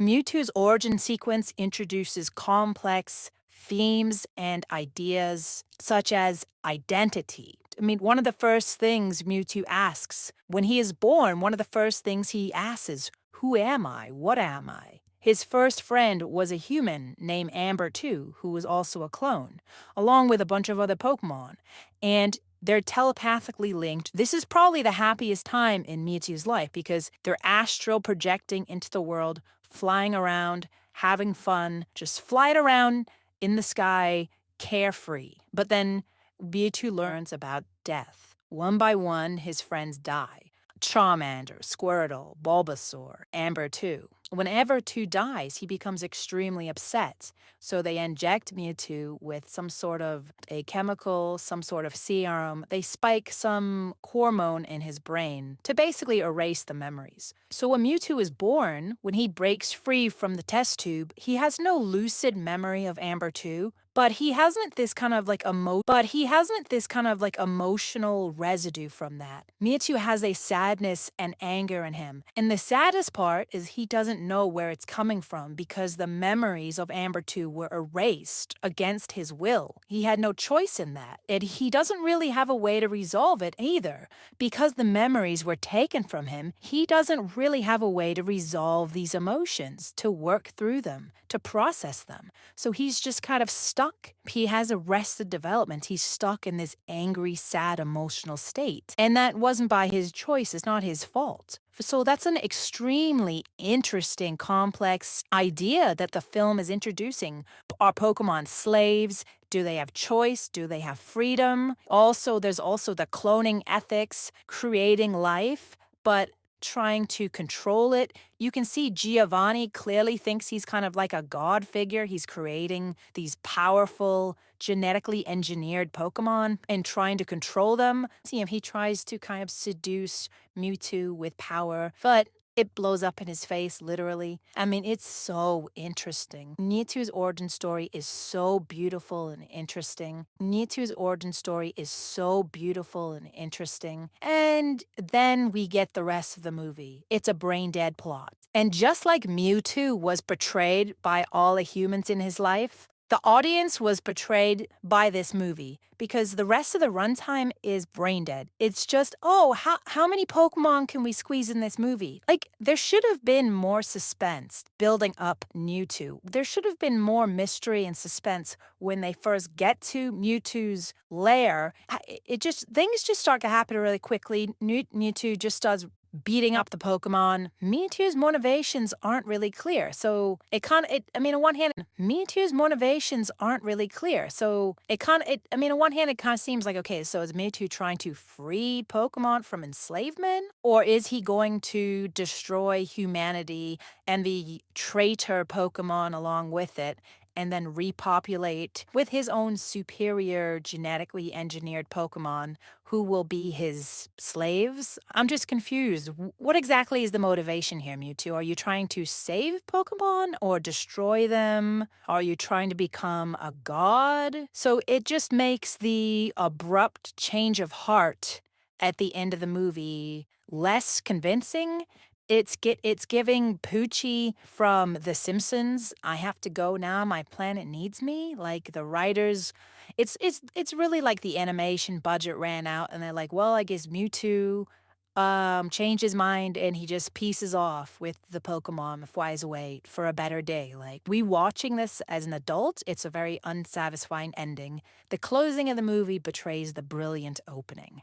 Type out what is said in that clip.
Mewtwo's origin sequence introduces complex themes and ideas such as identity. I mean, one of the first things Mewtwo asks when he is born, one of the first things he asks is, "Who am I? What am I?" His first friend was a human named Amber too, who was also a clone, along with a bunch of other Pokemon. And they're telepathically linked. This is probably the happiest time in Mewtwo's life because they're astral projecting into the world, flying around, having fun, just flying around in the sky, carefree. But then Mewtwo learns about death. One by one, his friends die. Charmander, Squirtle, Bulbasaur, Amber too. Whenever two dies, he becomes extremely upset. So they inject Mewtwo with some sort of a chemical, some sort of serum. They spike some hormone in his brain to basically erase the memories. So when Mewtwo is born, when he breaks free from the test tube, he has no lucid memory of Amber 2, but he hasn't this kind of like emotional residue from that. Mewtwo has a sadness and anger in him. And the saddest part is he doesn't know where it's coming from because the memories of Amber 2 were erased against his will. He had no choice in that. And he doesn't really have a way to resolve it either. Because the memories were taken from him, he doesn't really have a way to resolve these emotions, to work through them, to process them. So he's just kind of stuck. He has arrested development. He's stuck in this angry, sad, emotional state. And that wasn't by his choice. It's not his fault. So that's an extremely interesting, complex idea that the film is introducing. Are Pokemon slaves? Do they have choice? Do they have freedom? Also, there's also the cloning ethics, creating life, but trying to control it. You can see Giovanni clearly thinks he's kind of like a god figure. He's creating these powerful, genetically engineered Pokemon and trying to control them. See him, he tries to kind of seduce Mewtwo with power, but it blows up in his face, literally. I mean, it's so interesting. Mewtwo's origin story is so beautiful and interesting. Mewtwo's origin story is so beautiful and interesting. And then we get the rest of the movie. It's a brain-dead plot. And just like Mewtwo was betrayed by all the humans in his life, the audience was betrayed by this movie because the rest of the runtime is brain dead. It's just, oh, how many Pokemon can we squeeze in this movie? Like, there should have been more suspense building up Mewtwo. There should have been more mystery and suspense when they first get to Mewtwo's lair. Things just start to happen really quickly. Mewtwo just starts beating up the Pokemon. Mewtwo's motivations aren't really clear. So on one hand, Mewtwo's motivations aren't really clear. So on one hand, it kind of seems like, okay, so is Mewtwo trying to free Pokemon from enslavement? Or is he going to destroy humanity and the traitor Pokemon along with it? And then repopulate with his own superior genetically engineered Pokemon who will be his slaves? I'm just confused. What exactly is the motivation here, Mewtwo? Are you trying to save Pokemon or destroy them? Are you trying to become a god? So it just makes the abrupt change of heart at the end of the movie less convincing. It's giving Poochie from The Simpsons. I have to go now. My planet needs me. Like the writers, it's really like the animation budget ran out, and they're like, well, I guess Mewtwo changed his mind and he just pieces off with the Pokemon, flies away for a better day. Like watching this as an adult, it's a very unsatisfying ending. The closing of the movie betrays the brilliant opening.